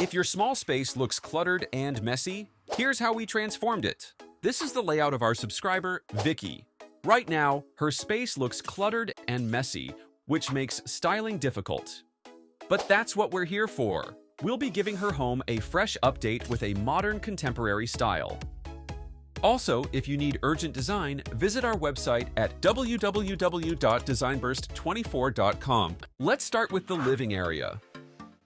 If your small space looks cluttered and messy, here's how we transformed it. This is the layout of our subscriber, Vicky. Right now, her space looks cluttered and messy, which makes styling difficult. But that's what we're here for. We'll be giving her home a fresh update with a modern contemporary style. Also, if you need urgent design, visit our website at www.designburst24.com. Let's start with the living area.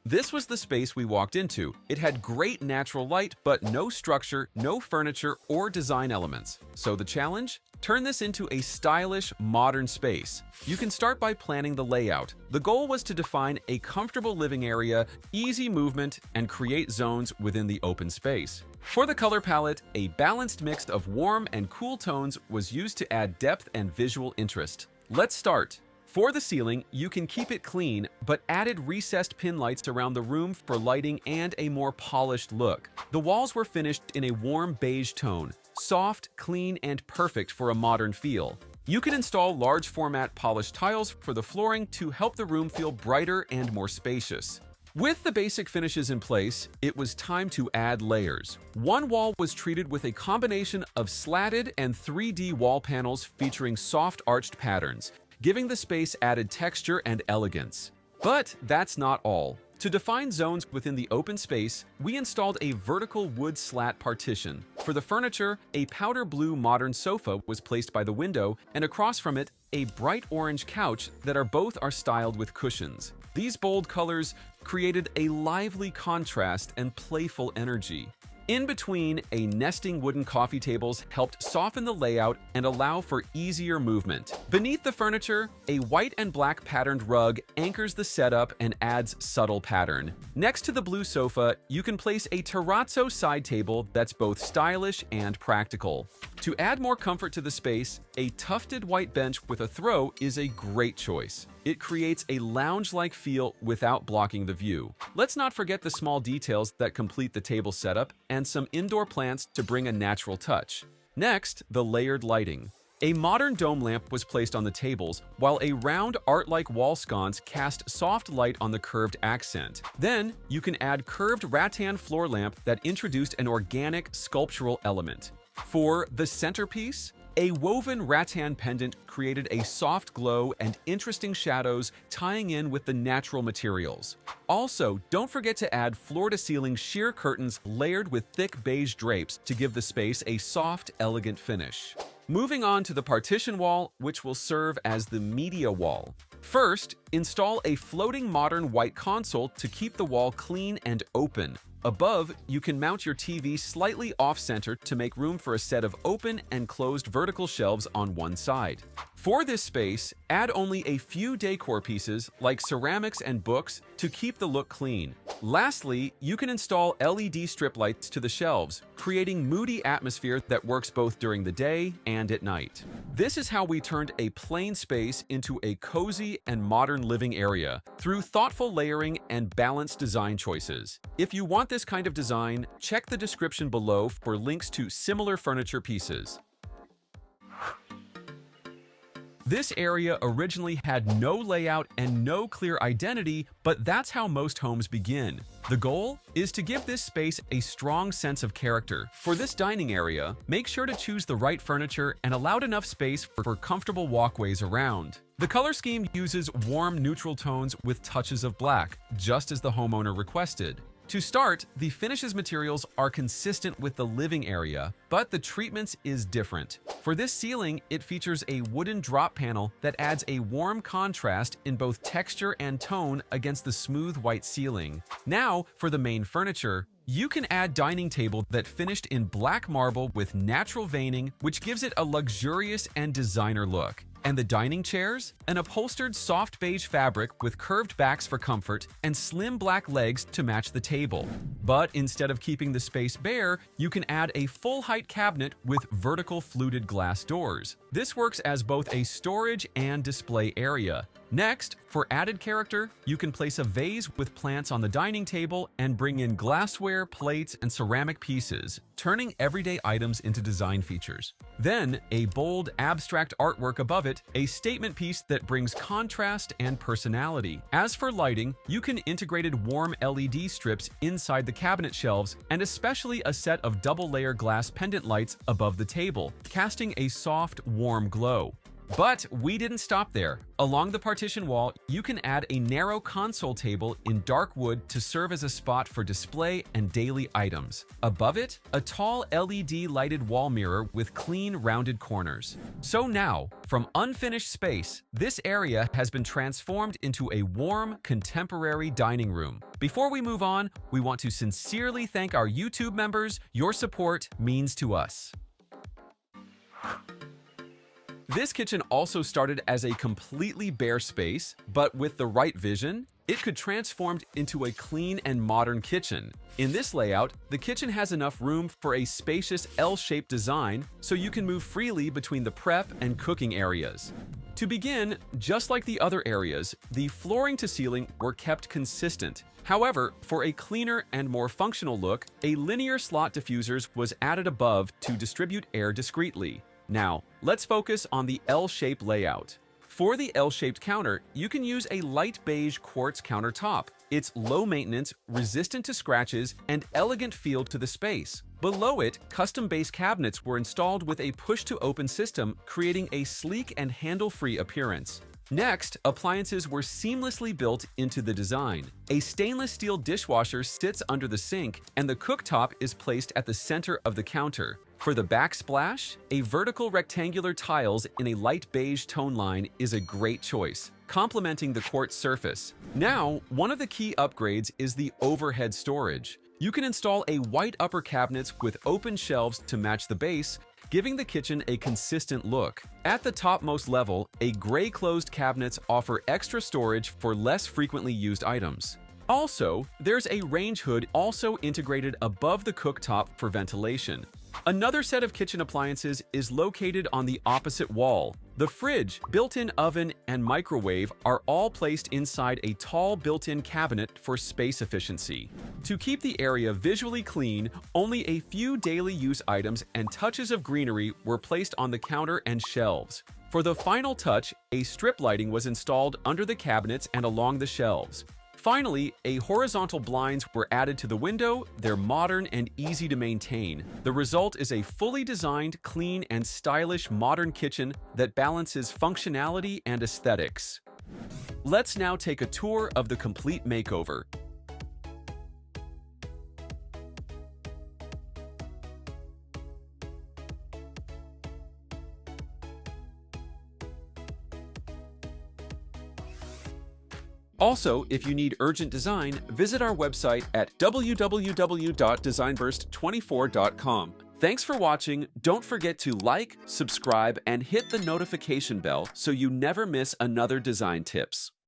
This was the space we walked into. It had great natural light, but no structure, no furniture, or design elements. So the challenge? Turn this into a stylish, modern space. You can start by planning the layout. The goal was to define a comfortable living area, easy movement, and create zones within the open space. For the color palette, a balanced mix of warm and cool tones was used to add depth and visual interest. Let's start. For the ceiling, you can keep it clean, but added recessed pin lights around the room for lighting and a more polished look. The walls were finished in a warm beige tone, soft, clean, and perfect for a modern feel. You can install large format polished tiles for the flooring to help the room feel brighter and more spacious. With the basic finishes in place, it was time to add layers. One wall was treated with a combination of slatted and 3D wall panels featuring soft arched patterns, giving the space added texture and elegance. But that's not all. To define zones within the open space, we installed a vertical wood slat partition. For the furniture, a powder blue modern sofa was placed by the window, and across from it, a bright orange couch that both are styled with cushions. These bold colors created a lively contrast and playful energy. In between, a nesting wooden coffee tables helped soften the layout and allow for easier movement. Beneath the furniture, a white and black patterned rug anchors the setup and adds subtle pattern. Next to the blue sofa, you can place a terrazzo side table that's both stylish and practical. To add more comfort to the space, a tufted white bench with a throw is a great choice. It creates a lounge-like feel without blocking the view. Let's not forget the small details that complete the table setup and some indoor plants to bring a natural touch. Next, the layered lighting. A modern dome lamp was placed on the tables, while a round art-like wall sconce cast soft light on the curved accent. Then, you can add curved rattan floor lamp that introduced an organic sculptural element. For the centerpiece, a woven rattan pendant created a soft glow and interesting shadows tying in with the natural materials. Also, don't forget to add floor-to-ceiling sheer curtains layered with thick beige drapes to give the space a soft, elegant finish. Moving on to the partition wall, which will serve as the media wall. First, install a floating modern white console to keep the wall clean and open. Above, you can mount your TV slightly off-center to make room for a set of open and closed vertical shelves on one side. For this space, add only a few decor pieces like ceramics and books to keep the look clean. Lastly, you can install LED strip lights to the shelves, creating moody atmosphere that works both during the day and at night. This is how we turned a plain space into a cozy and modern living area through thoughtful layering and balanced design choices. If you want this kind of design, check the description below for links to similar furniture pieces. This area originally had no layout and no clear identity, but that's how most homes begin. The goal is to give this space a strong sense of character. For this dining area, make sure to choose the right furniture and allow enough space for comfortable walkways around. The color scheme uses warm neutral tones with touches of black, just as the homeowner requested. To start, the finishes materials are consistent with the living area, but the treatments is different. For this ceiling, it features a wooden drop panel that adds a warm contrast in both texture and tone against the smooth white ceiling. Now, for the main furniture, you can add dining table that finished in black marble with natural veining, which gives it a luxurious and designer look. And the dining chairs? An upholstered soft beige fabric with curved backs for comfort and slim black legs to match the table. But instead of keeping the space bare, you can add a full-height cabinet with vertical fluted glass doors. This works as both a storage and display area. Next, for added character, you can place a vase with plants on the dining table and bring in glassware, plates, and ceramic pieces, turning everyday items into design features. Then, a bold, abstract artwork above it cabinet, a statement piece that brings contrast and personality. As for lighting, you can integrated warm LED strips inside the cabinet shelves and especially a set of double-layer glass pendant lights above the table, casting a soft, warm glow. But we didn't stop there. Along the partition wall, you can add a narrow console table in dark wood to serve as a spot for display and daily items. Above it, a tall LED lighted wall mirror with clean, rounded corners. So now, from unfinished space, this area has been transformed into a warm, contemporary dining room. Before we move on, we want to sincerely thank our YouTube members. Your support means to us. This kitchen also started as a completely bare space, but with the right vision, it could transform into a clean and modern kitchen. In this layout, the kitchen has enough room for a spacious L-shaped design so you can move freely between the prep and cooking areas. To begin, just like the other areas, the flooring to ceiling were kept consistent. However, for a cleaner and more functional look, a linear slot diffusers was added above to distribute air discreetly. Now, let's focus on the L-shaped layout. For the L-shaped counter, you can use a light beige quartz countertop. It's low maintenance, resistant to scratches, and elegant feel to the space. Below it, custom base cabinets were installed with a push-to-open system, creating a sleek and handle-free appearance. Next, appliances were seamlessly built into the design. A stainless steel dishwasher sits under the sink, and the cooktop is placed at the center of the counter. For the backsplash, a vertical rectangular tiles in a light beige tone line is a great choice, complementing the quartz surface. Now, one of the key upgrades is the overhead storage. You can install a white upper cabinets with open shelves to match the base, giving the kitchen a consistent look. At the topmost level, a gray closed cabinets offer extra storage for less frequently used items. Also, there's a range hood also integrated above the cooktop for ventilation. Another set of kitchen appliances is located on the opposite wall. The fridge, built-in oven, and microwave are all placed inside a tall built-in cabinet for space efficiency. To keep the area visually clean, only a few daily use items and touches of greenery were placed on the counter and shelves. For the final touch, a strip lighting was installed under the cabinets and along the shelves. Finally, a horizontal blinds were added to the window. They're modern and easy to maintain. The result is a fully designed, clean, and stylish modern kitchen that balances functionality and aesthetics. Let's now take a tour of the complete makeover. Also, if you need urgent design, visit our website at www.designburst24.com. Thanks for watching. Don't forget to like, subscribe, and hit the notification bell so you never miss another design tips.